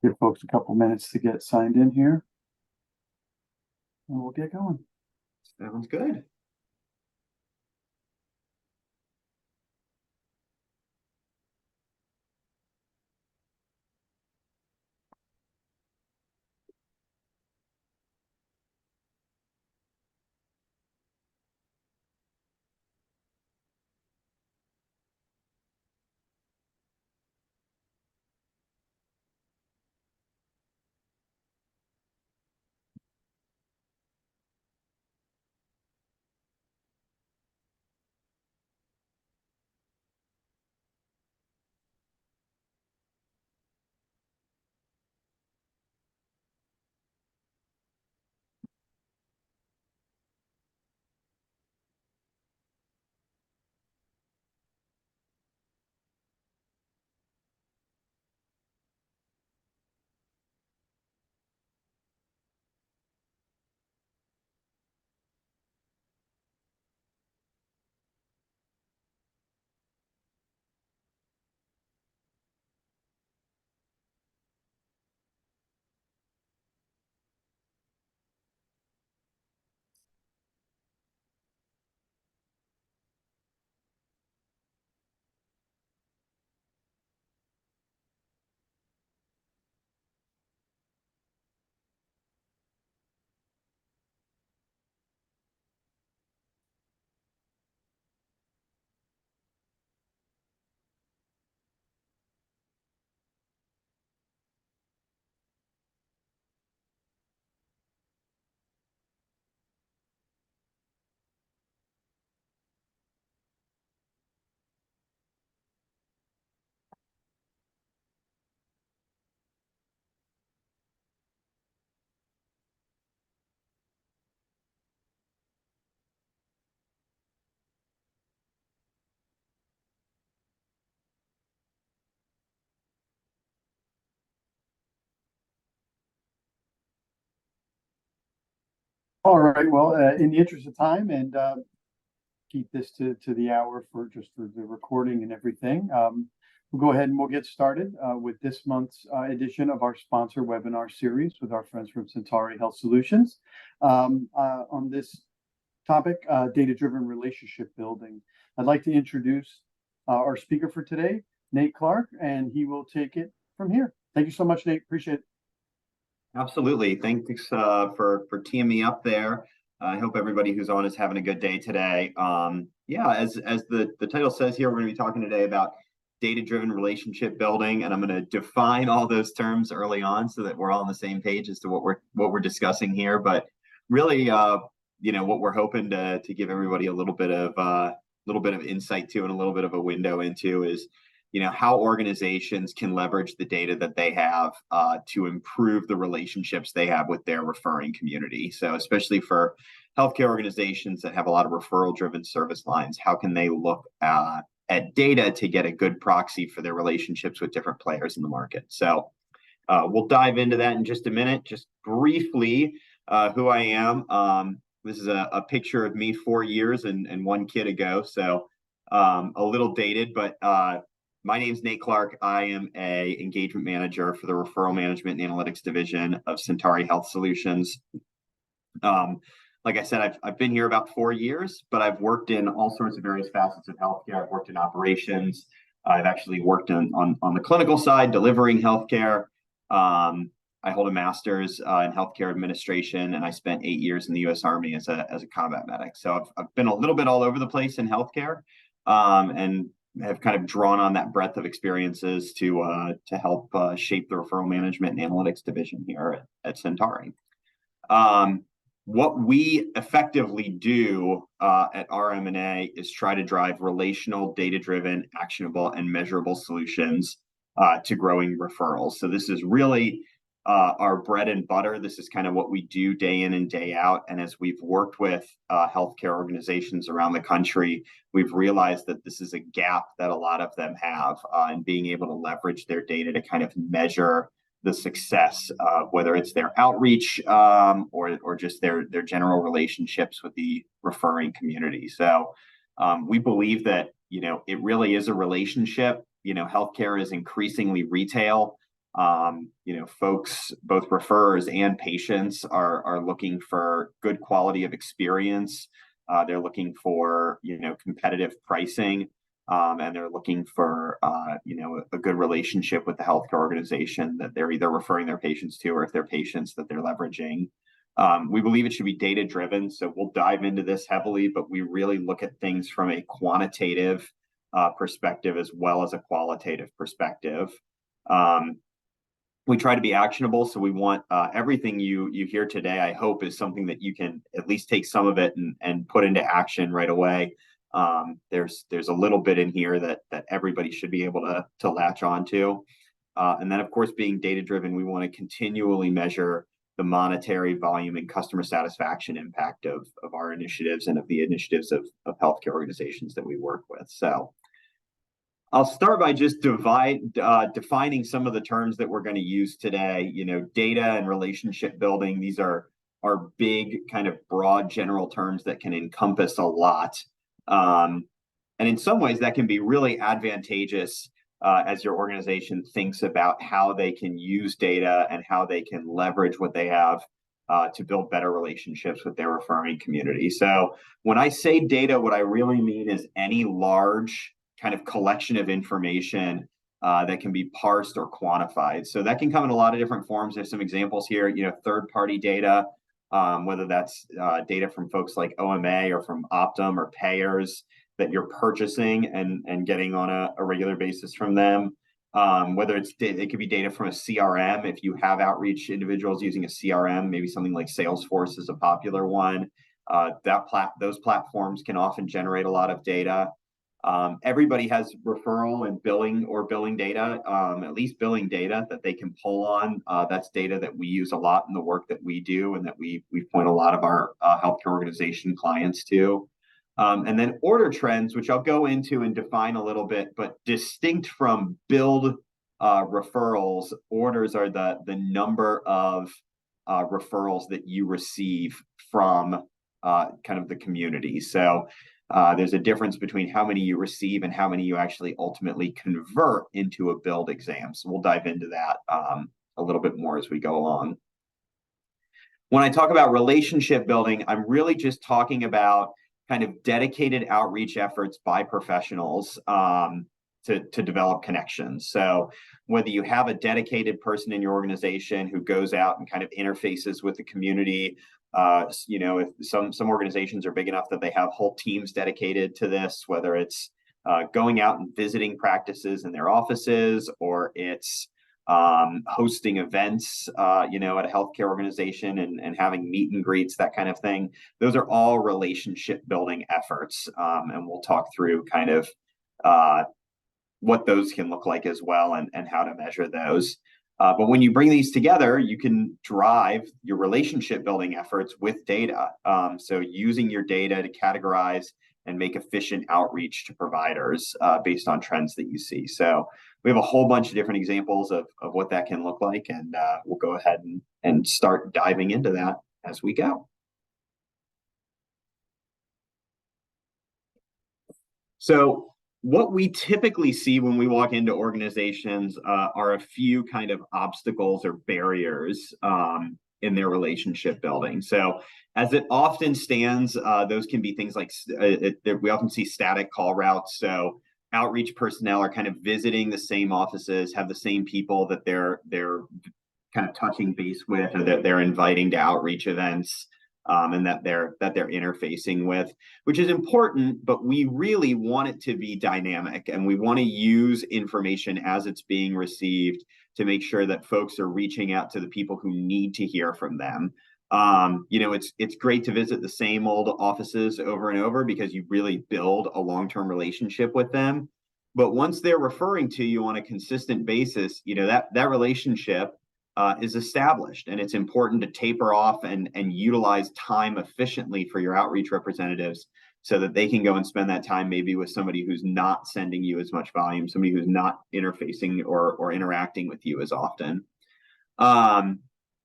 Give folks a couple minutes to get signed in here, and we'll get going. Sounds good. All right, well, in the interest of time and keep this to the hour for the recording and everything, we'll go ahead and we'll get started with this month's edition of our sponsor webinar series with our friends from Centauri Health Solutions. On this topic, data-driven relationship building, I'd like to introduce our speaker for today, Nate Clark, and he will take it from here. Thank you so much, Nate. Appreciate it. Absolutely. Thanks for teeing me up there. I hope everybody who's on is having a good day today. Yeah, as the title says here, we're going to be talking today about data-driven relationship building, and I'm going to define all those terms early on so that we're all on the same page as to what we're discussing here. But really, what we're hoping to give everybody a little bit of insight to and a little bit of a window into is how organizations can leverage the data that they have to improve the relationships they have with their referring community. So especially for healthcare organizations that have a lot of referral driven service lines, how can they look at data to get a good proxy for their relationships with different players in the market? So we'll dive into that in just a minute. Just briefly, who I am. This is a picture of me 4 years and one kid ago. So a little dated, but my name's Nate Clark. I am a engagement manager for the referral management and analytics division of Centauri Health Solutions. Like I said, I've been here about 4 years, but I've worked in all sorts of various facets of healthcare. I've worked in operations. I've actually worked on the clinical side, delivering healthcare. I hold a master's in healthcare administration, and I spent 8 years in the U.S. Army as a combat medic. So I've been a little bit all over the place in healthcare, and have kind of drawn on that breadth of experiences to help shape the referral management and analytics division here at Centauri. What we effectively do at RM&A is try to drive relational, data-driven, actionable, and measurable solutions to growing referrals. So this is really our bread and butter. This is kind of what we do day in and day out. And as we've worked with healthcare organizations around the country, we've realized that this is a gap that a lot of them have in being able to leverage their data to kind of measure the success of whether it's their outreach or just their general relationships with the referring community. So we believe that, it really is a relationship. Healthcare is increasingly retail. Folks, both referrers and patients are looking for good quality of experience. They're looking for, competitive pricing. And they're looking for, a good relationship with the healthcare organization that they're either referring their patients to, or if they're patients that they're leveraging. We believe it should be data driven, so we'll dive into this heavily, but we really look at things from a quantitative perspective as well as a qualitative perspective. We try to be actionable, so we want everything you hear today, I hope, is something that you can at least take some of it and put into action right away. There's a little bit in here that everybody should be able to latch onto. And then, of course, being data driven, we want to continually measure the monetary volume and customer satisfaction impact of our initiatives and of the initiatives of healthcare organizations that we work with. So I'll start by just defining some of the terms that we're going to use today. Data and relationship building, these are big, kind of broad general terms that can encompass a lot. And in some ways that can be really advantageous as your organization thinks about how they can use data and how they can leverage what they have to build better relationships with their referring community. So when I say data, what I really mean is any large kind of collection of information that can be parsed or quantified. So that can come in a lot of different forms. There's some examples here, third-party data, whether that's data from folks like OMA or from Optum or payers that you're purchasing and getting on a regular basis from them. Whether it could be data from a CRM. If you have outreach individuals using a CRM, maybe something like Salesforce is a popular one. Those platforms can often generate a lot of data. Everybody has referral and billing data, at least billing data that they can pull on. That's data that we use a lot in the work that we do and that we point a lot of our healthcare organization clients to. And then order trends, which I'll go into and define a little bit, but distinct from billed referrals, orders are the number of referrals that you receive from kind of the community. So there's a difference between how many you receive and how many you actually ultimately convert into a billed exam. So we'll dive into that a little bit more as we go along. When I talk about relationship building, I'm really just talking about kind of dedicated outreach efforts by professionals to develop connections. So whether you have a dedicated person in your organization who goes out and kind of interfaces with the community, if some organizations are big enough that they have whole teams dedicated to this, whether it's going out and visiting practices in their offices, or it's hosting events, at a healthcare organization and having meet and greets, that kind of thing. Those are all relationship building efforts. And we'll talk through kind of what those can look like as well and how to measure those. But when you bring these together, you can drive your relationship building efforts with data. So using your data to categorize and make efficient outreach to providers based on trends that you see. So we have a whole bunch of different examples of what that can look like, and we'll go ahead and start diving into that as we go. So what we typically see when we walk into organizations are a few kind of obstacles or barriers in their relationship building. So as it often stands, those can be things like we often see static call routes. So outreach personnel are kind of visiting the same offices, have the same people that they're kind of touching base with, or that they're inviting to outreach events, and that they're interfacing with, which is important, but we really want it to be dynamic, and we want to use information as it's being received to make sure that folks are reaching out to the people who need to hear from them. It's great to visit the same old offices over and over because you really build a long-term relationship with them. But once they're referring to you on a consistent basis, that relationship is established, and it's important to taper off and utilize time efficiently for your outreach representatives so that they can go and spend that time maybe with somebody who's not sending you as much volume, somebody who's not interfacing or interacting with you as often.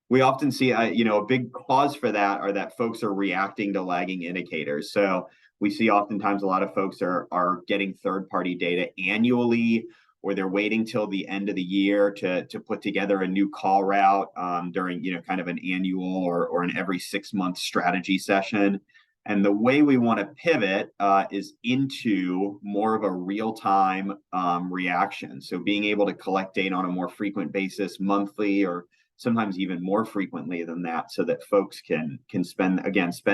We often see, a big cause for that are that folks are reacting to lagging indicators. So we see oftentimes a lot of folks are getting third-party data annually, or they're waiting till the end of the year to put together a new call route during, kind of an annual or an every 6 month strategy session. And the way we want to pivot is into more of a real-time reaction. So being able to collect data on a more frequent basis, monthly, or sometimes even more frequently than that, so that folks can spend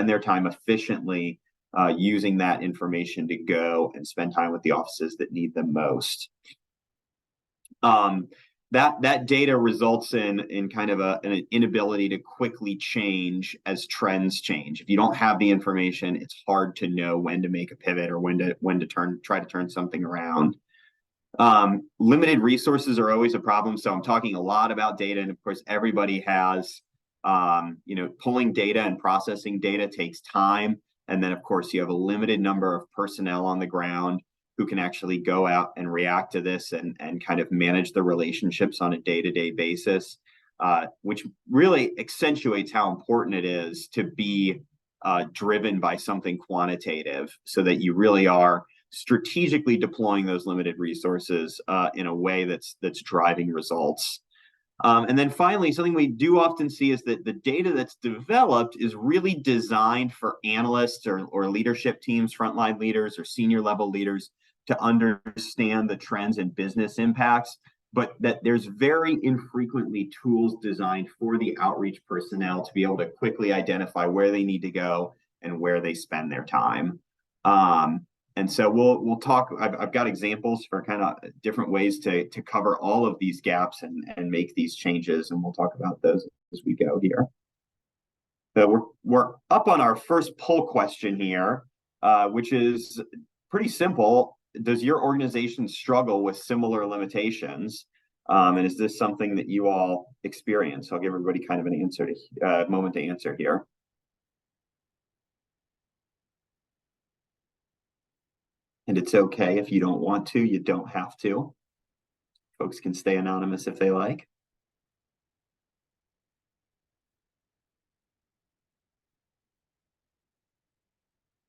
their time efficiently using that information to go and spend time with the offices that need them most. That data results in kind of an inability to quickly change as trends change. If you don't have the information, it's hard to know when to make a pivot or when to try to turn something around. Limited resources are always a problem. So I'm talking a lot about data, and of course everybody has, pulling data and processing data takes time. And then of course you have a limited number of personnel on the ground who can actually go out and react to this and kind of manage the relationships on a day-to-day basis, which really accentuates how important it is to be driven by something quantitative, so that you really are strategically deploying those limited resources in a way that's driving results. And then finally, something we do often see is that the data that's developed is really designed for analysts or leadership teams, frontline leaders or senior level leaders, to understand the trends and business impacts, but that there's very infrequently tools designed for the outreach personnel to be able to quickly identify where they need to go and where they spend their time. And so we'll talk. I've got examples for kind of different ways to cover all of these gaps and make these changes, and we'll talk about those as we go here. So we're up on our first poll question here, which is pretty simple. Does your organization struggle with similar limitations? And is this something that you all experience? I'll give everybody kind of an answer moment to answer here. And it's okay if you don't want to, you don't have to. Folks can stay anonymous if they like.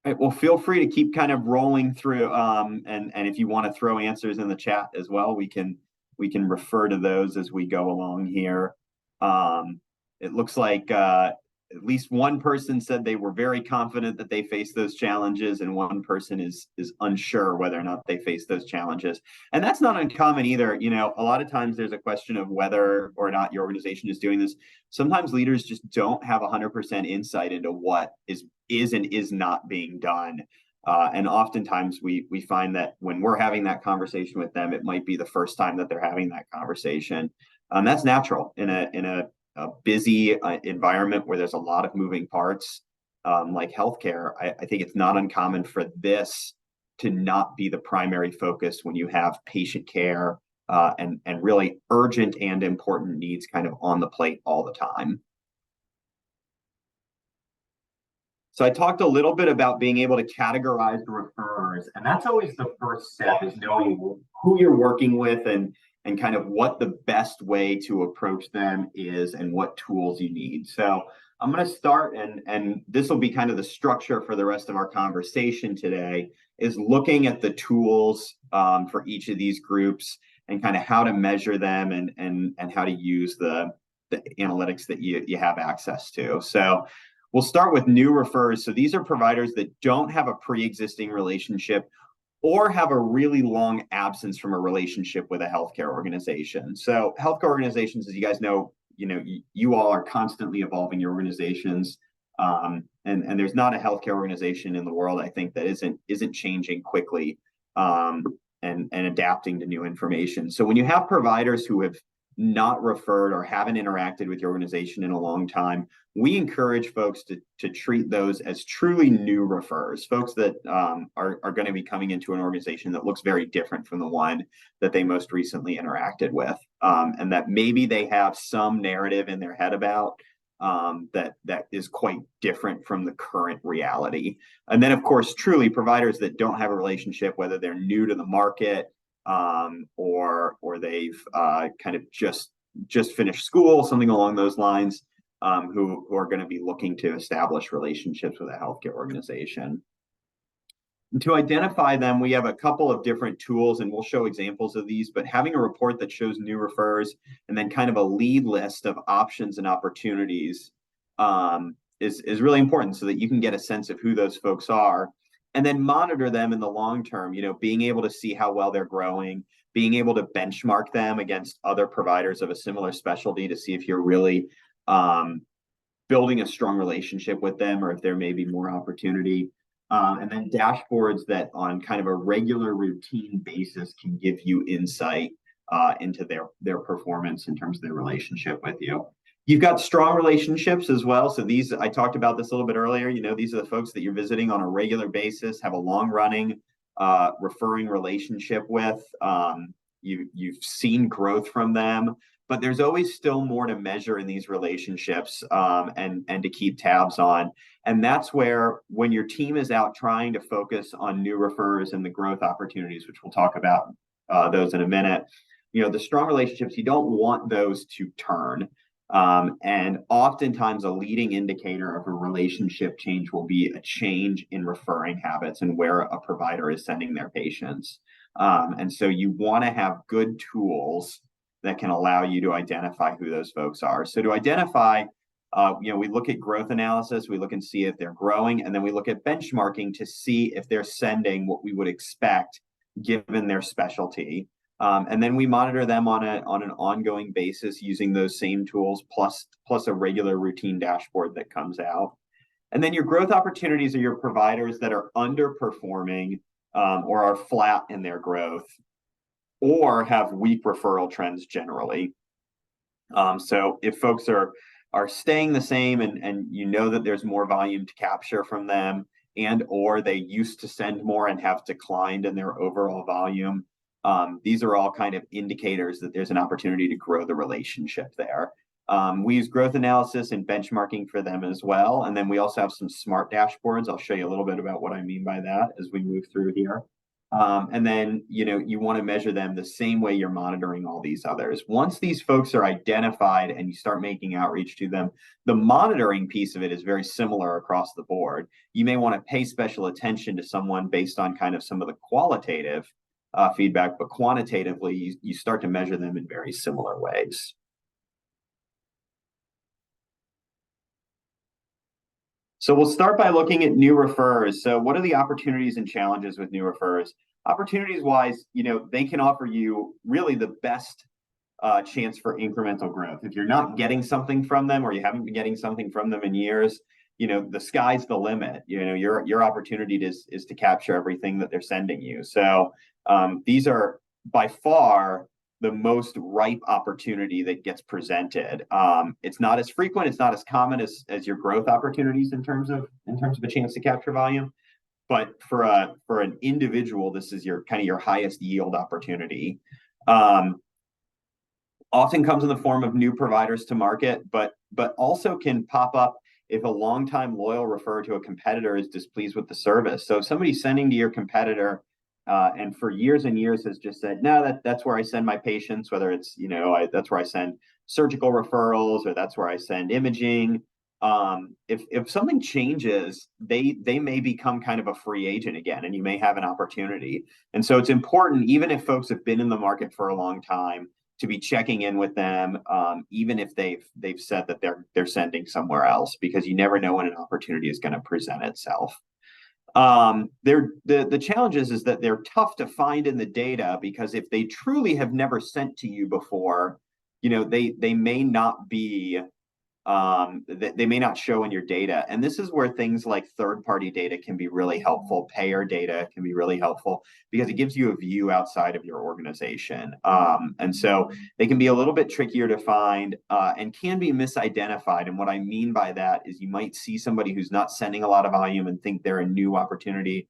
All right, well, feel free to keep kind of rolling through, and if you want to throw answers in the chat as well, we can refer to those as we go along here. It looks like at least one person said they were very confident that they face those challenges, and one person is unsure whether or not they face those challenges. And that's not uncommon either. A lot of times there's a question of whether or not your organization is doing this. Sometimes leaders just don't have 100% insight into what is and is not being done. And oftentimes we find that when we're having that conversation with them, it might be the first time that they're having that conversation. That's natural in a busy environment where there's a lot of moving parts, like healthcare. I think it's not uncommon for this to not be the primary focus when you have patient care and really urgent and important needs kind of on the plate all the time. So I talked a little bit about being able to categorize the referrers, and that's always the first step, is knowing who you're working with and kind of what the best way to approach them is and what tools you need. So I'm going to start, and this will be kind of the structure for the rest of our conversation today, is looking at the tools for each of these groups and kind of how to measure them and how to use the analytics that you have access to. So we'll start with new refers. So these are providers that don't have a pre-existing relationship or have a really long absence from a relationship with a healthcare organization. So healthcare organizations, as you guys know, you all are constantly evolving your organizations. And there's not a healthcare organization in the world, I think, that isn't changing quickly and adapting to new information. So when you have providers who have not referred or haven't interacted with your organization in a long time, we encourage folks to treat those as truly new refers, folks that are going to be coming into an organization that looks very different from the one that they most recently interacted with, and that maybe they have some narrative in their head about that is quite different from the current reality. And then, of course, truly providers that don't have a relationship, whether they're new to the market, or they've kind of just finished school, something along those lines, who are going to be looking to establish relationships with a healthcare organization. And to identify them, we have a couple of different tools, and we'll show examples of these, but having a report that shows new refers and then kind of a lead list of options and opportunities is really important so that you can get a sense of who those folks are and then monitor them in the long term, being able to see how well they're growing, being able to benchmark them against other providers of a similar specialty to see if you're really building a strong relationship with them or if there may be more opportunity. And then dashboards that on kind of a regular routine basis can give you insight into their performance in terms of their relationship with you. You've got strong relationships as well. So these, I talked about this a little bit earlier, these are the folks that you're visiting on a regular basis, have a long running referring relationship with. You've seen growth from them, but there's always still more to measure in these relationships and to keep tabs on. And that's where when your team is out trying to focus on new refers and the growth opportunities, which we'll talk about those in a minute, the strong relationships, you don't want those to turn. And oftentimes a leading indicator of a relationship change will be a change in referring habits and where a provider is sending their patients. And so you want to have good tools that can allow you to identify who those folks are. So to identify, we look at growth analysis, we look and see if they're growing, and then we look at benchmarking to see if they're sending what we would expect given their specialty. And then we monitor them on an ongoing basis using those same tools plus a regular routine dashboard that comes out. And then your growth opportunities are your providers that are underperforming or are flat in their growth or have weak referral trends generally. So if folks are staying the same and that there's more volume to capture from them and or they used to send more and have declined in their overall volume, these are all kind of indicators that there's an opportunity to grow the relationship there. We use growth analysis and benchmarking for them as well. And then we also have some smart dashboards. I'll show you a little bit about what I mean by that as we move through here. And then, you want to measure them the same way you're monitoring all these others. Once these folks are identified and you start making outreach to them, the monitoring piece of it is very similar across the board. You may want to pay special attention to someone based on kind of some of the qualitative feedback, but quantitatively, you start to measure them in very similar ways. So we'll start by looking at new refers. So what are the opportunities and challenges with new refers? Opportunities wise, they can offer you really the best chance for incremental growth. If you're not getting something from them or you haven't been getting something from them in years, the sky's the limit. Your opportunity is to capture everything that they're sending you. So these are by far the most ripe opportunity that gets presented. It's not as frequent, it's not as common as your growth opportunities in terms of a chance to capture volume. But for an individual, this is your highest yield opportunity. Often comes in the form of new providers to market, but also can pop up if a longtime loyal referrer to a competitor is displeased with the service. So if somebody's sending to your competitor and for years and years has just said, no, that's where I send my patients, whether it's, that's where I send surgical referrals or that's where I send imaging. If something changes, they may become kind of a free agent again, and you may have an opportunity. And so it's important, even if folks have been in the market for a long time, to be checking in with them, even if they've said that they're sending somewhere else, because you never know when an opportunity is going to present itself. The challenges is that they're tough to find in the data, because if they truly have never sent to you before, they may not be they may not show in your data. And this is where things like third-party data can be really helpful. Payer data can be really helpful because it gives you a view outside of your organization. And so they can be a little bit trickier to find and can be misidentified. And what I mean by that is you might see somebody who's not sending a lot of volume and think they're a new opportunity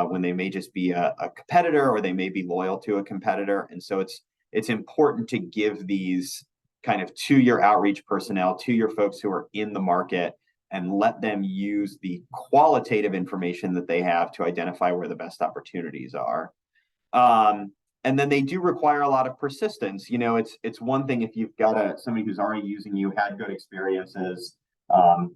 when they may just be a competitor, or they may be loyal to a competitor. And so it's important to give these kind of to your outreach personnel, to your folks who are in the market, and let them use the qualitative information that they have to identify where the best opportunities are. And then they do require a lot of persistence. It's one thing if you've got somebody who's already using you, had good experiences,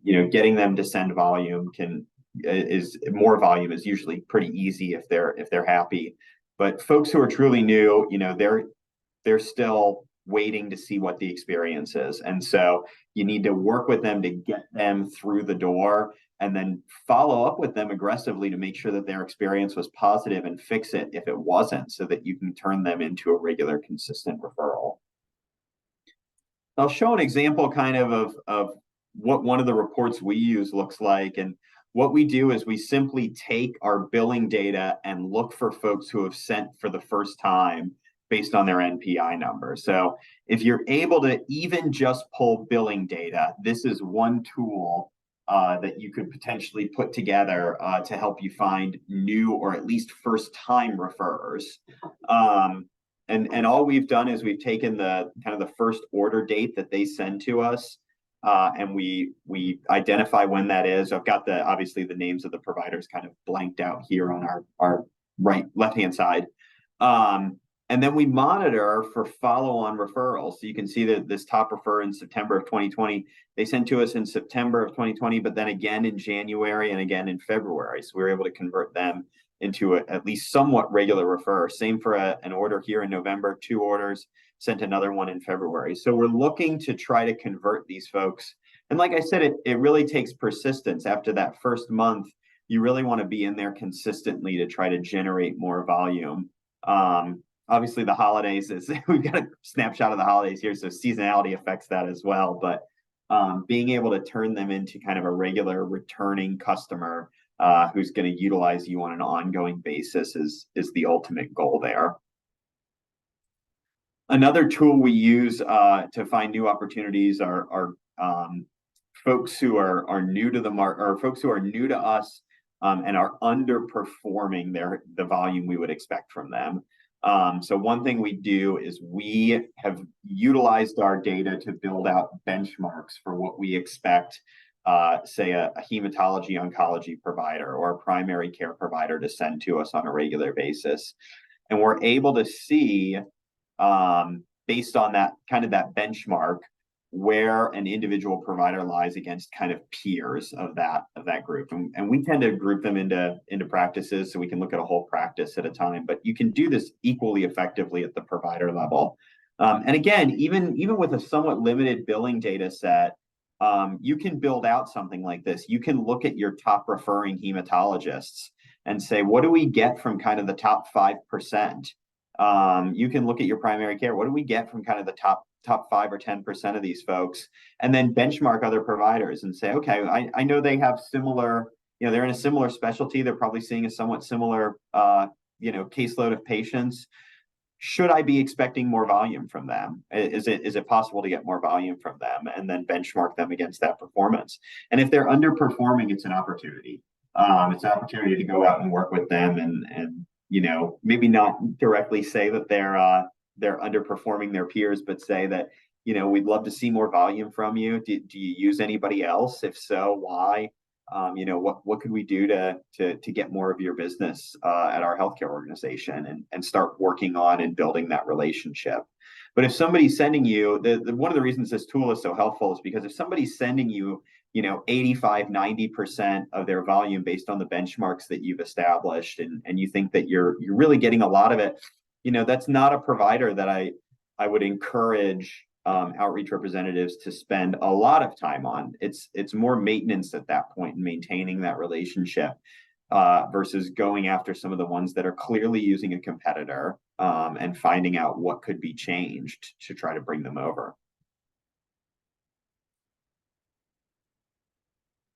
getting them to send volume can is more volume is usually pretty easy if they're happy. But folks who are truly new, they're still waiting to see what the experience is. And so you need to work with them to get them through the door and then follow up with them aggressively to make sure that their experience was positive and fix it if it wasn't, so that you can turn them into a regular, consistent referral. I'll show an example kind of what one of the reports we use looks like. And what we do is we simply take our billing data and look for folks who have sent for the first time based on their NPI number. So if you're able to even just pull billing data, this is one tool that you could potentially put together to help you find new or at least first-time referrers. And all we've done is we've taken the kind of the first order date that they send to us, and we identify when that is. I've got obviously the names of the providers kind of blanked out here on our left-hand side. And then we monitor for follow-on referrals. So you can see that this top refer in September of 2020, they sent to us in September of 2020, but then again in January and again in February. So we were able to convert them into at least somewhat regular refer. Same for an order here in November, 2 orders, sent another one in February. So we're looking to try to convert these folks. And like I said, it really takes persistence. After that first month, you really want to be in there consistently to try to generate more volume. Obviously, the holidays we've got a snapshot of the holidays here, so seasonality affects that as well. But being able to turn them into kind of a regular returning customer who's going to utilize you on an ongoing basis is the ultimate goal there. Another tool we use to find new opportunities are folks who are new to the market, or folks who are new to us and are underperforming the volume we would expect from them. So one thing we do is we have utilized our data to build out benchmarks for what we expect, say a hematology oncology provider or a primary care provider to send to us on a regular basis. And we're able to see, based on that kind of that benchmark, where an individual provider lies against kind of peers of that group. And we tend to group them into practices so we can look at a whole practice at a time, but you can do this equally effectively at the provider level. And again, even with a somewhat limited billing data set, you can build out something like this. You can look at your top referring hematologists and say, what do we get from kind of the top 5%? You can look at your primary care. What do we get from kind of the top 5 or 10% of these folks, and then benchmark other providers and say, okay, I know they have similar, they're in a similar specialty. They're probably seeing a somewhat similar, caseload of patients. Should I be expecting more volume from them? Is it possible to get more volume from them, and then benchmark them against that performance? And if they're underperforming, it's an opportunity. It's an opportunity to go out and work with them and maybe not directly say that they're underperforming their peers, but say that, we'd love to see more volume from you. Do you use anybody else? If so, why? What could we do to get more of your business at our healthcare organization and start working on and building that relationship? But if somebody's sending you, one of the reasons this tool is so helpful is because if somebody's sending you, 85, 90% of their volume based on the benchmarks that you've established, and you think that you're really getting a lot of it, that's not a provider that I would encourage outreach representatives to spend a lot of time on. It's more maintenance at that point and maintaining that relationship versus going after some of the ones that are clearly using a competitor and finding out what could be changed to try to bring them over.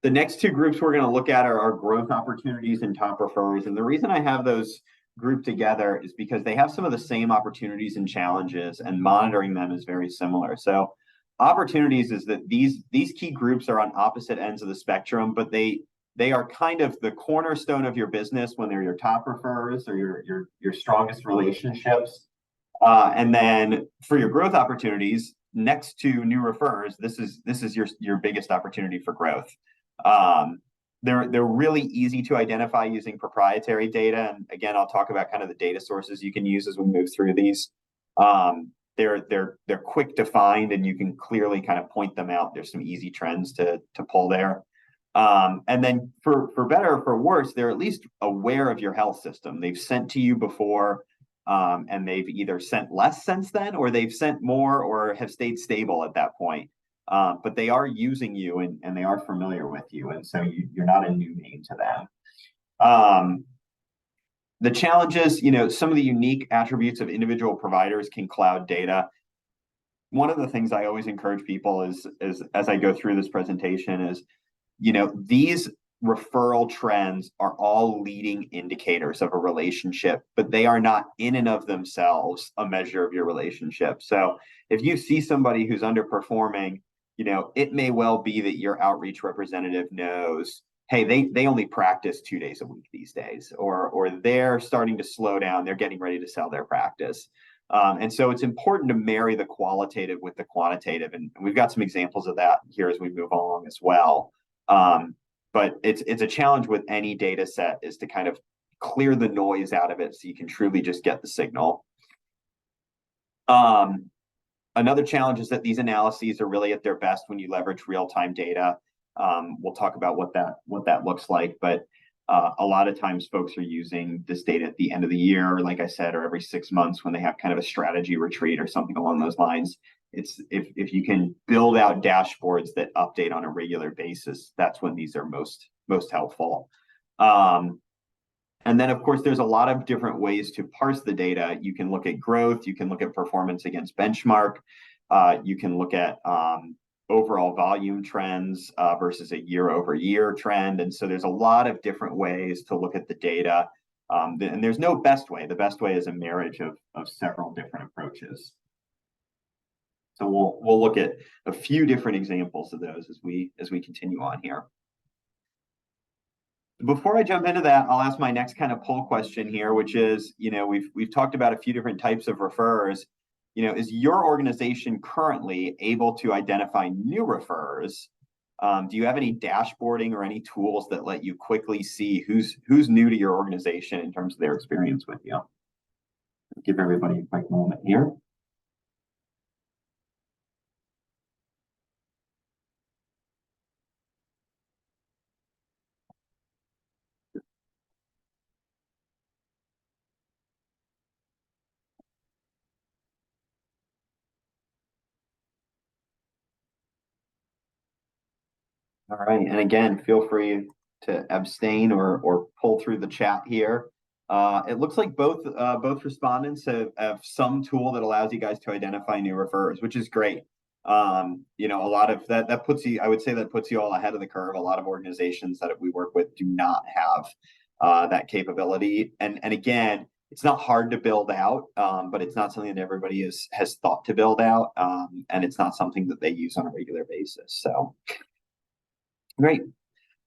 The next 2 groups we're going to look at are our growth opportunities and top referrers. And the reason I have those grouped together is because they have some of the same opportunities and challenges, and monitoring them is very similar. So opportunities is that these key groups are on opposite ends of the spectrum, but they are kind of the cornerstone of your business when they're your top referrers or your strongest relationships. And then for your growth opportunities, next to new referrers, this is your biggest opportunity for growth. They're really easy to identify using proprietary data. And again, I'll talk about kind of the data sources you can use as we move through these. They're quick to find, and you can clearly kind of point them out. There's some easy trends to pull there. And then for better or for worse, they're at least aware of your health system. They've sent to you before, and they've either sent less since then, or they've sent more or have stayed stable at that point. But they are using you and they are familiar with you. And so you're not a new name to them. The challenges, some of the unique attributes of individual providers can cloud data. One of the things I always encourage people is as I go through this presentation is, these referral trends are all leading indicators of a relationship, but they are not in and of themselves a measure of your relationship. So if you see somebody who's underperforming, it may well be that your outreach representative knows, hey, they only practice 2 days a week these days, or they're starting to slow down, they're getting ready to sell their practice. And so it's important to marry the qualitative with the quantitative. And we've got some examples of that here as we move along as well. But it's a challenge with any data set is to kind of clear the noise out of it so you can truly just get the signal. Another challenge is that these analyses are really at their best when you leverage real-time data. We'll talk about what that looks like, but a lot of times folks are using this data at the end of the year, like I said, or every 6 months when they have kind of a strategy retreat or something along those lines. It's if you can build out dashboards that update on a regular basis, that's when these are most helpful. And then, of course, there's a lot of different ways to parse the data. You can look at growth, you can look at performance against benchmark, you can look at overall volume trends versus a year-over-year trend. And so there's a lot of different ways to look at the data. And there's no best way. The best way is a marriage of several different approaches. So we'll look at a few different examples of those as we continue on here. Before I jump into that, I'll ask my next kind of poll question here, which is, we've talked about a few different types of referrers. Is your organization currently able to identify new referrers? Do you have any dashboarding or any tools that let you quickly see who's new to your organization in terms of their experience with you? I'll give everybody a quick moment here. All right, and again, feel free to abstain or pull through the chat here. It looks like both respondents have some tool that allows you guys to identify new referrers, which is great. A lot of that puts you, I would say that puts you all ahead of the curve. A lot of organizations that we work with do not have that capability. And again, it's not hard to build out, but it's not something that everybody has thought to build out. And it's not something that they use on a regular basis. So great.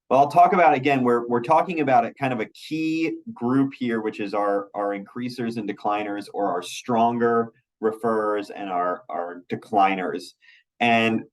Well, I'll talk about, again, we're talking about a kind of a key group here, which is our increasers and decliners, or our stronger referrers and our decliners. And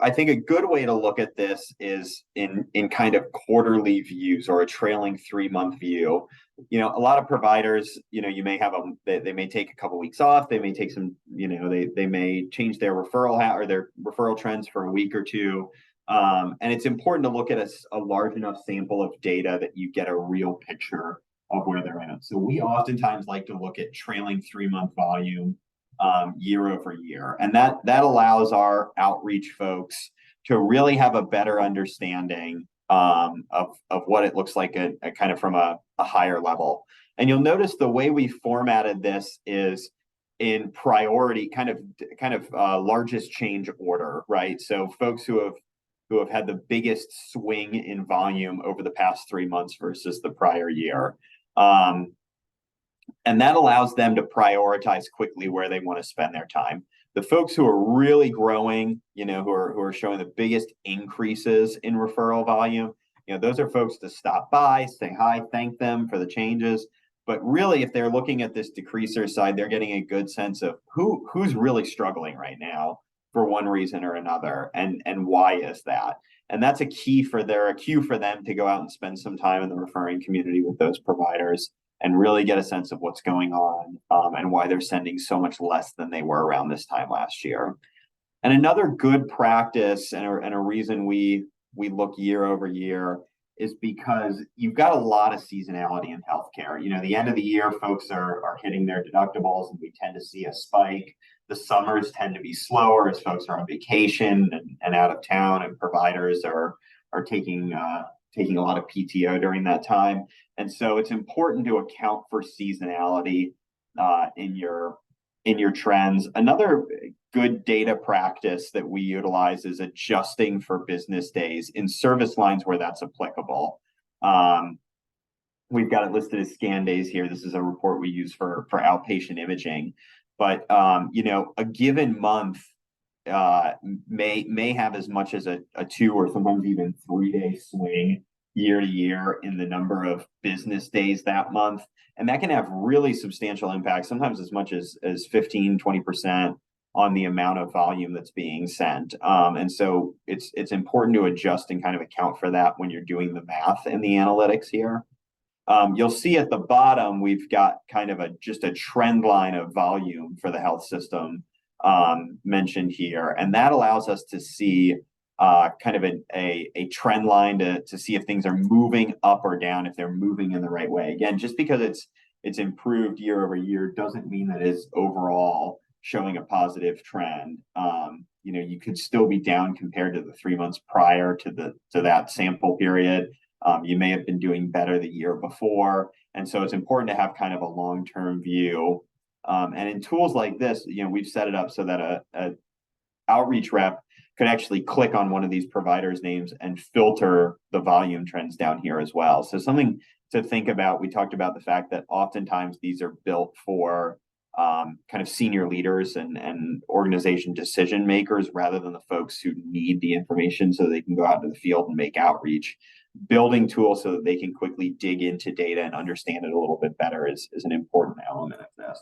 I think a good way to look at this is in kind of quarterly views or a trailing 3-month view. A lot of providers, you may have they may take a couple weeks off. They may take some, they may change their or their referral trends for a week or two. And it's important to look at a large enough sample of data that you get a real picture of where they're at. So we oftentimes like to look at trailing 3-month volume year over year. And that allows our outreach folks to really have a better understanding of what it looks like a kind of from a higher level. And you'll notice the way we formatted this is in priority, kind of largest change order, right? So folks who have had the biggest swing in volume over the past 3 months versus the prior year. And that allows them to prioritize quickly where they want to spend their time. The folks who are really growing, who are showing the biggest increases in referral volume, those are folks to stop by, say hi, thank them for the changes. But really, if they're looking at this decreaser side, they're getting a good sense of who's really struggling right now for one reason or another, and why is that? And that's a cue for them to go out and spend some time in the referring community with those providers and really get a sense of what's going on and why they're sending so much less than they were around this time last year. And another good practice and a reason we we look year over year is because you've got a lot of seasonality in healthcare. You know, the end of the year, folks are hitting their deductibles, and we tend to see a spike. The summers tend to be slower as folks are on vacation and out of town, and providers are taking taking a lot of PTO during that time. And so it's important to account for seasonality in your trends. Another good data practice that we utilize is adjusting for business days in service lines where that's applicable. We've got it listed as scan days here. This is a report we use for outpatient imaging. But you know, a given month may have as much as a 2 or sometimes even 3 day swing year to year in the number of business days that month. And that can have really substantial impact, sometimes as much as 15-20% on the amount of volume that's being sent. And so it's important to adjust and kind of account for that when you're doing the math and the analytics here. You'll see at the bottom, we've got kind of just a trend line of volume for the health system mentioned here. And that allows us to see kind of a trend line to see if things are moving up or down, if they're moving in the right way. Again, just because it's improved year over year doesn't mean that it's overall showing a positive trend. You know, you could still be down compared to the 3 months prior to that sample period. You may have been doing better the year before. And so it's important to have kind of a long-term view. And in tools like this, you know, we've set it up so that a outreach rep could actually click on one of these providers' names and filter the volume trends down here as well. So something to think about. We talked about the fact that oftentimes these are built for kind of senior leaders and organization decision makers rather than the folks who need the information so they can go out into the field and make outreach. Building tools so that they can quickly dig into data and understand it a little bit better is an important element of this.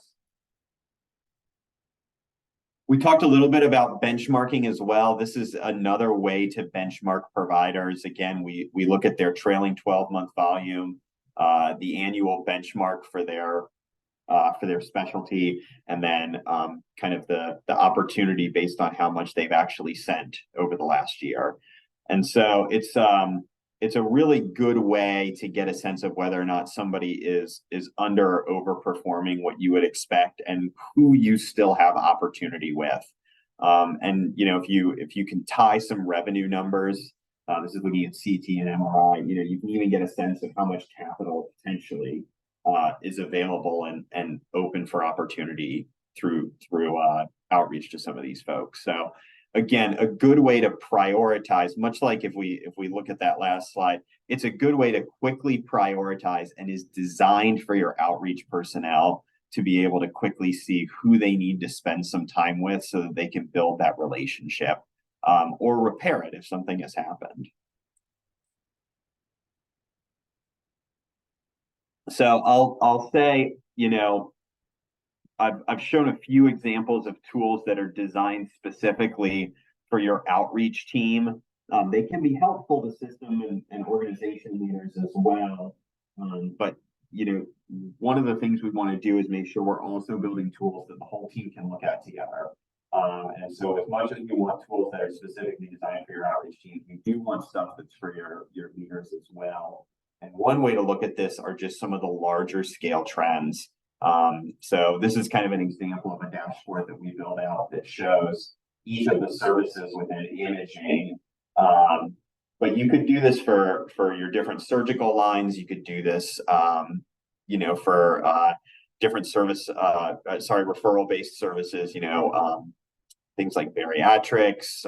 We talked a little bit about benchmarking as well. This is another way to benchmark providers. Again, we look at their trailing 12-month volume, the annual benchmark for their specialty, and then kind of the opportunity based on how much they've actually sent over the last year. And so it's a really good way to get a sense of whether or not somebody is under or overperforming what you would expect and who you still have opportunity with. And you know, if you can tie some revenue numbers, this is looking at CT and MRI, you know, you can even get a sense of how much capital potentially is available and open for opportunity through outreach to some of these folks. So again, a good way to prioritize, much like if we look at that last slide, it's a good way to quickly prioritize and is designed for your outreach personnel to be able to quickly see who they need to spend some time with so that they can build that relationship or repair it if something has happened. So I'll say, you know, I've shown a few examples of tools that are designed specifically for your outreach team. They can be helpful to system and organization leaders as well. But you know, one of the things we want to do is make sure we're also building tools that the whole team can look at together. And so as much as we want tools that are specifically designed for your outreach team, we do want stuff that's for your leaders as well. And one way to look at this are just some of the larger scale trends. So this is kind of an example of a dashboard that we built out that shows each of the services within imaging. But you could do this for your different surgical lines. You could do this, you know, for different referral-based services, you know, things like bariatrics,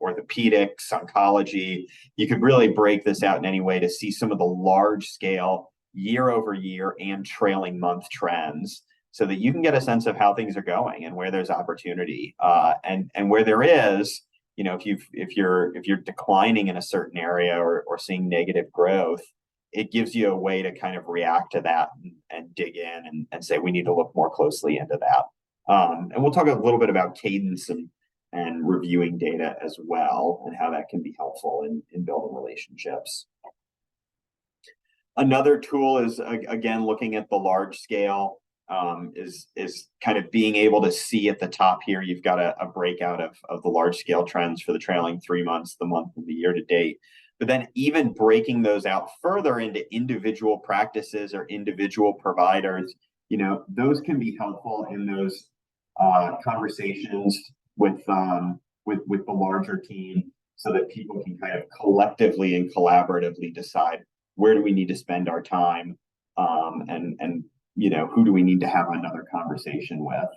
orthopedics, oncology. You could really break this out in any way to see some of the large scale year over year and trailing month trends so that you can get a sense of how things are going and where there's opportunity. And where there is, you know, if you're declining in a certain area or seeing negative growth, it gives you a way to kind of react to that and dig in and say, we need to look more closely into that. And we'll talk a little bit about cadence and reviewing data as well, and how that can be helpful in building relationships. Another tool is, again, looking at the large scale. is kind of being able to see at the top here. You've got a breakout of the large scale trends for the trailing 3 months, the month, and the year to date. But then even breaking those out further into individual practices or individual providers, those can be helpful in those conversations with the larger team, so that people can kind of collectively and collaboratively decide where do we need to spend our time, and who do we need to have another conversation with.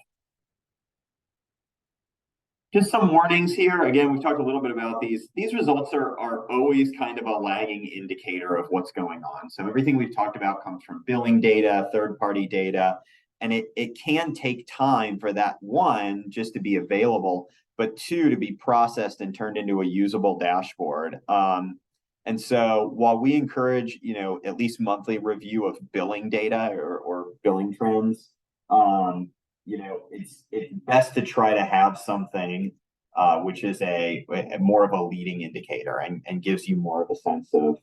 Just some warnings here. Again, we've talked a little bit about these. These results are always kind of a lagging indicator of what's going on. So everything we've talked about comes from billing data, third-party data, and it can take time for that, one, just to be available, but two, to be processed and turned into a usable dashboard. And so while we encourage, at least monthly review of billing data or billing trends, it's best to try to have something which is a more of a leading indicator and gives you more of a sense of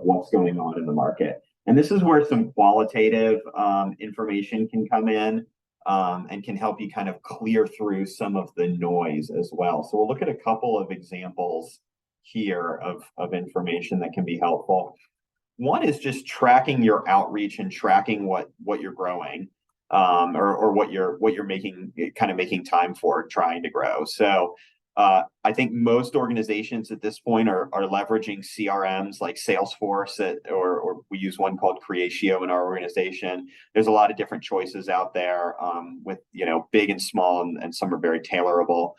what's going on in the market. And this is where some qualitative information can come in and can help you kind of clear through some of the noise as well. So we'll look at a couple of examples here of information that can be helpful. One is just tracking your outreach and tracking what you're growing, or what you're making time for trying to grow. So I think most organizations at this point are leveraging CRMs like Salesforce, or we use one called Creatio in our organization. There's a lot of different choices out there, with big and small, and some are very tailorable.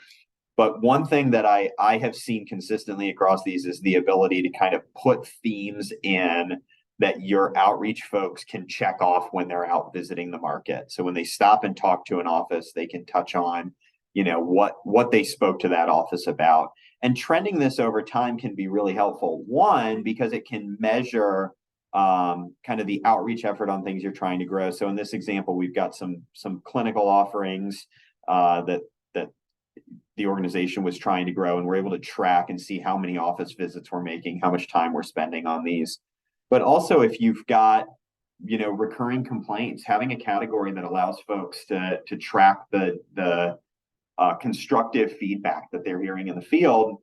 But one thing that I have seen consistently across these is the ability to kind of put themes in that your outreach folks can check off when they're out visiting the market. So when they stop and talk to an office, they can touch on, what they spoke to that office about. And trending this over time can be really helpful. One, because it can measure kind of the outreach effort on things you're trying to grow. So in this example, we've got some clinical offerings that the organization was trying to grow, and we're able to track and see how many office visits we're making, how much time we're spending on these. But also, if you've got, recurring complaints, having a category that allows folks to track the constructive feedback that they're hearing in the field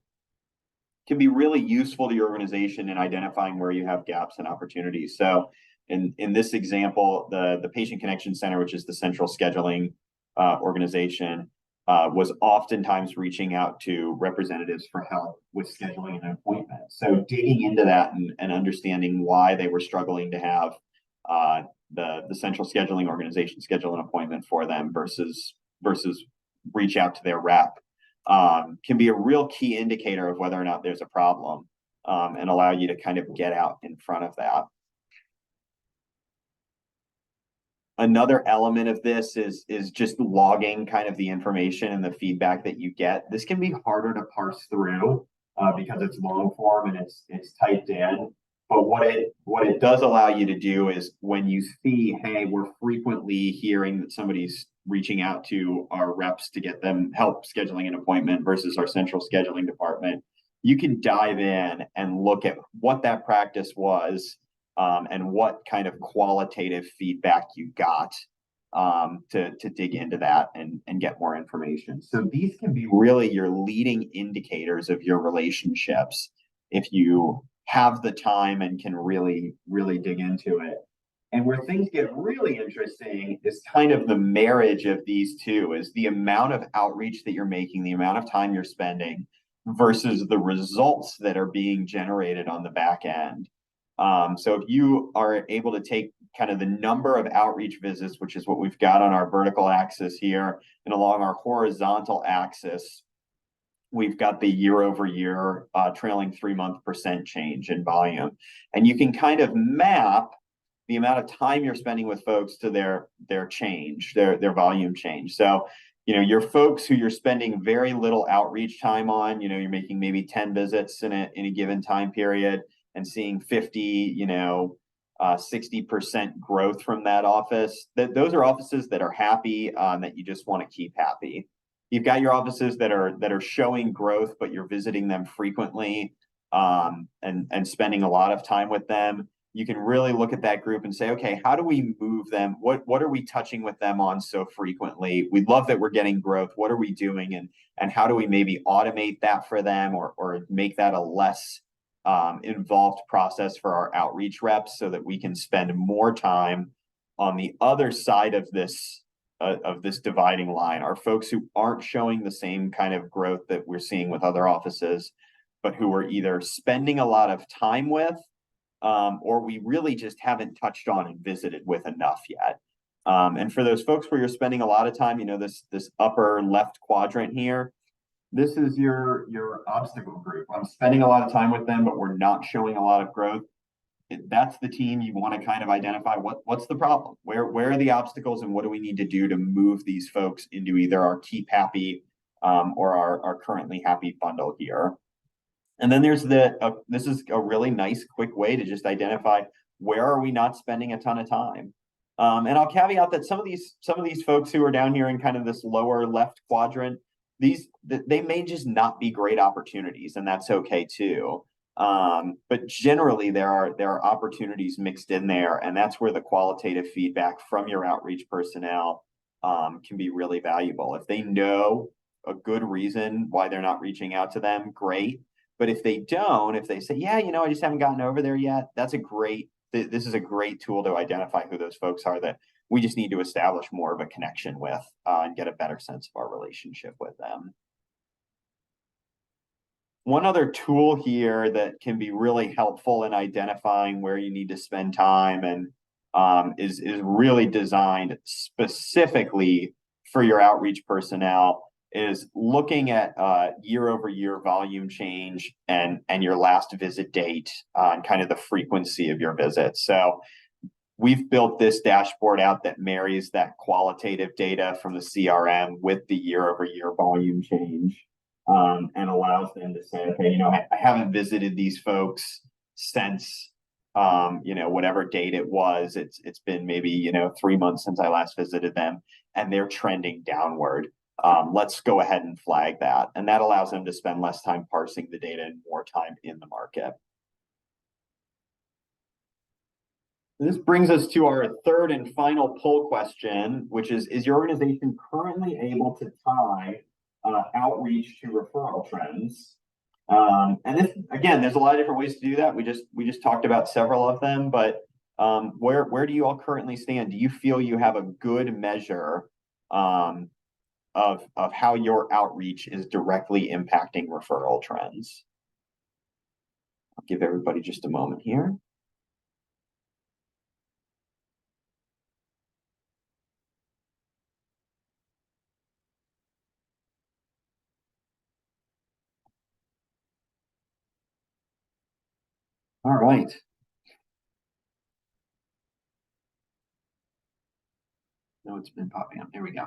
can be really useful to your organization in identifying where you have gaps and opportunities. So in this example, the Patient Connection Center, which is the central scheduling organization, was oftentimes reaching out to representatives for help with scheduling an appointment. So digging into that and understanding why they were struggling to have the central scheduling organization schedule an appointment for them versus reach out to their rep can be a real key indicator of whether or not there's a problem, and allow you to kind of get out in front of that. Another element of this is just logging kind of the information and the feedback that you get. This can be harder to parse through because it's long form and it's typed in. But what it does allow you to do is, when you see, hey, we're frequently hearing that somebody's reaching out to our reps to get them help scheduling an appointment versus our central scheduling department, you can dive in and look at what that practice was, and what kind of qualitative feedback you got, to dig into that and get more information. So these can be really your leading indicators of your relationships if you have the time and can really, really dig into it. And where things get really interesting is kind of the marriage of these two, is the amount of outreach that you're making, the amount of time you're spending versus the results that are being generated on the back end. So if you are able to take kind of the number of outreach visits, which is what we've got on our vertical axis here, and along our horizontal axis, we've got the year over year trailing 3-month % change in volume. And you can kind of map the amount of time you're spending with folks to their change, their volume change. So, your folks who you're spending very little outreach time on, you're making maybe 10 visits in a given time period and seeing 50, 60% growth from that office. Those are offices that are happy, that you just want to keep happy. You've got your offices that are showing growth, but you're visiting them frequently, and spending a lot of time with them. you can really look at that group and say, okay, how do we move them? What are we touching with them on so frequently? We love that we're getting growth. What are we doing? And how do we maybe automate that for them or make that a less involved process for our outreach reps so that we can spend more time on the other side of this dividing line, are folks who aren't showing the same kind of growth that we're seeing with other offices, but who are either spending a lot of time with, or we really just haven't touched on and visited with enough yet. And for those folks where you're spending a lot of time, this upper left quadrant here, this is your obstacle group. I'm spending a lot of time with them, but we're not showing a lot of growth. That's the team you want to kind of identify what's the problem, where are the obstacles, and what do we need to do to move these folks into either our keep happy or our currently happy bundle here. And then there's this is a really nice quick way to just identify where are we not spending a ton of time. And I'll caveat that some of these folks who are down here in kind of this lower left quadrant, they may just not be great opportunities, and that's okay too. But generally there are opportunities mixed in there, and that's where the qualitative feedback from your outreach personnel can be really valuable. If they know a good reason why they're not reaching out to them, great. But if they don't, if they say, yeah, I just haven't gotten over there yet, this is a great tool to identify who those folks are that we just need to establish more of a connection with and get a better sense of our relationship with them. One other tool here that can be really helpful in identifying where you need to spend time and is really designed specifically for your outreach personnel is looking at year-over-year volume change and your last visit date and kind of the frequency of your visits. So we've built this dashboard out that marries that qualitative data from the CRM with the year-over-year volume change and allows them to say, okay, I haven't visited these folks since whatever date it was. It's been maybe 3 months since I last visited them, and they're trending downward. Let's go ahead and flag that. And that allows them to spend less time parsing the data and more time in the market. This brings us to our third and final poll question, which is your organization currently able to tie outreach to referral trends? And this, again, there's a lot of different ways to do that. We just talked about several of them, but where do you all currently stand? Do you feel you have a good measure of how your outreach is directly impacting referral trends? I'll give everybody just a moment here. All right. No, it's been popping up. There we go.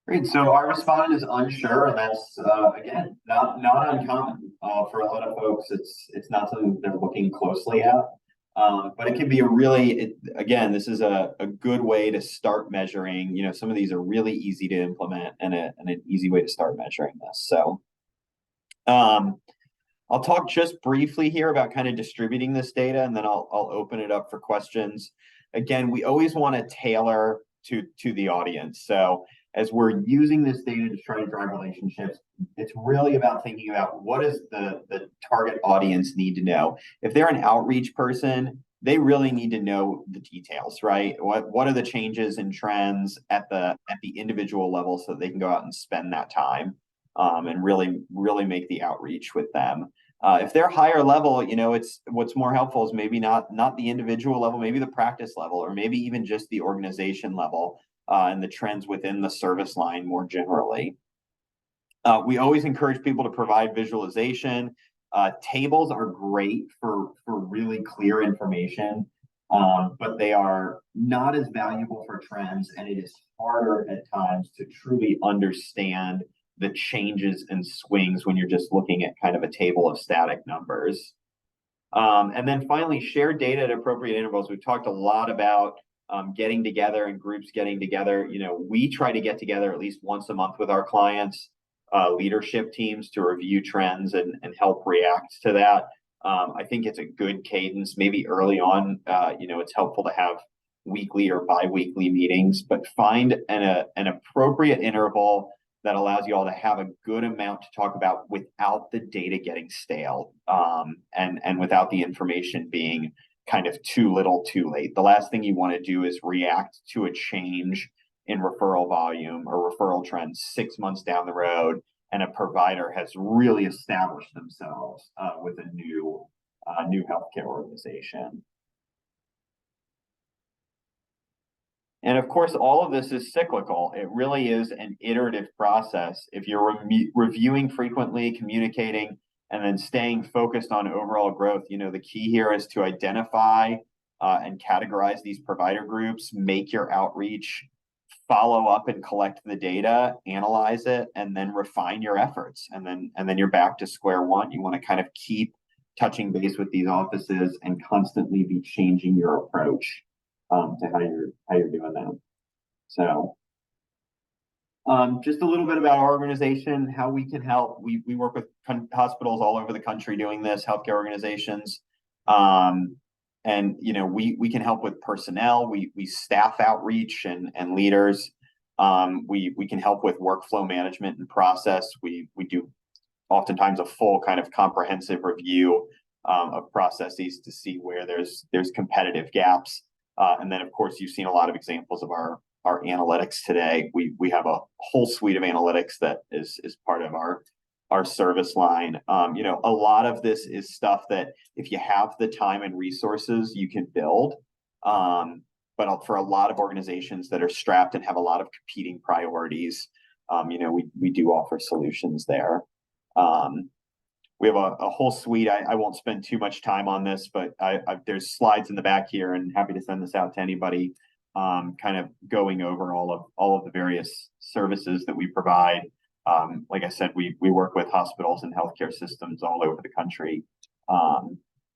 Great. So our respondent is unsure, and that's again not uncommon for a lot of folks. It's not something they're looking closely at, but it can be again. This is a good way to start measuring. Some of these are really easy to implement, and an easy way to start measuring this. So, I'll talk just briefly here about kind of distributing this data, and then I'll open it up for questions. Again, we always want to tailor to the audience. So as we're using this data to try to drive relationships, it's really about thinking about what does the target audience need to know. If they're an outreach person, they really need to know the details, right? What are the changes and trends at the individual level so that they can go out and spend that time and really make the outreach with them. If they're higher level, it's what's more helpful is maybe not the individual level, maybe the practice level, or maybe even just the organization level and the trends within the service line more generally. We always encourage people to provide visualization. Tables are great for really clear information, but they are not as valuable for trends, and it is harder at times to truly understand the changes and swings when you're just looking at kind of a table of static numbers. And then finally, share data at appropriate intervals. We've talked a lot about getting together and groups getting together. We try to get together at least once a month with our clients, leadership teams to review trends and help react to that. I think it's a good cadence. Maybe early on, it's helpful to have weekly or bi-weekly meetings, but find an appropriate interval that allows you all to have a good amount to talk about without the data getting stale, and without the information being kind of too little too late. The last thing you want to do is react to a change in referral volume or referral trends 6 months down the road, and a provider has really established themselves with a new healthcare organization. And of course, all of this is cyclical. It really is an iterative process. If you're reviewing frequently, communicating, and then staying focused on overall growth, the key here is to identify and categorize these provider groups, make your outreach, follow up and collect the data, analyze it, and then refine your efforts. And then you're back to square one. You want to kind of keep touching base with these offices and constantly be changing your approach to how you're doing that. So just a little bit about our organization, how we can help. We work with hospitals all over the country doing this, healthcare organizations. And we can help with personnel. We staff outreach and leaders. We can help with workflow management and process. We do oftentimes a full kind of comprehensive review of processes to see where there's competitive gaps. And then of course you've seen a lot of examples of our analytics today. We have a whole suite of analytics that is part of our service line. A lot of this is stuff that if you have the time and resources, you can build. But for a lot of organizations that are strapped and have a lot of competing priorities, we do offer solutions there. We have a whole suite. I won't spend too much time on this, but there's slides in the back here, and happy to send this out to anybody, kind of going over all of the various services that we provide. Like I said, we work with hospitals and healthcare systems all over the country,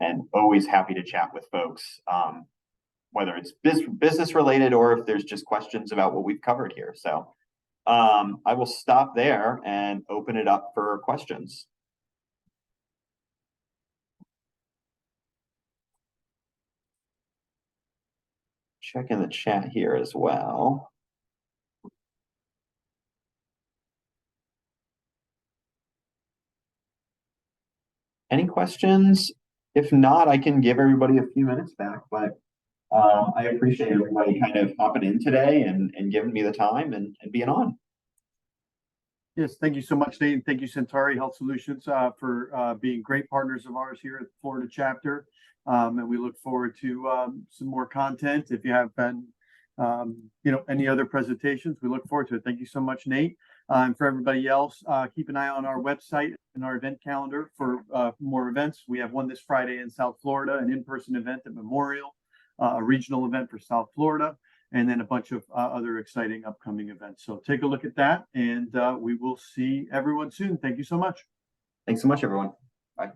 and always happy to chat with folks, whether it's business related or if there's just questions about what we've covered here. So I will stop there and open it up for questions. Check in the chat here as well. Any questions? If not, I can give everybody a few minutes back, but I appreciate everybody kind of hopping in today and giving me the time and being on. Yes, thank you so much, Nate. Thank you, Centauri Health Solutions, for being great partners of ours here at the Florida chapter. And we look forward to some more content. If you have been, any other presentations, we look forward to it. Thank you so much, Nate. And for everybody else, keep an eye on our website and our event calendar for more events. We have one this Friday in South Florida, an in-person event at Memorial, a regional event for South Florida, and then a bunch of other exciting upcoming events. So take a look at that, and we will see everyone soon. Thank you so much. Thanks so much, everyone. Bye.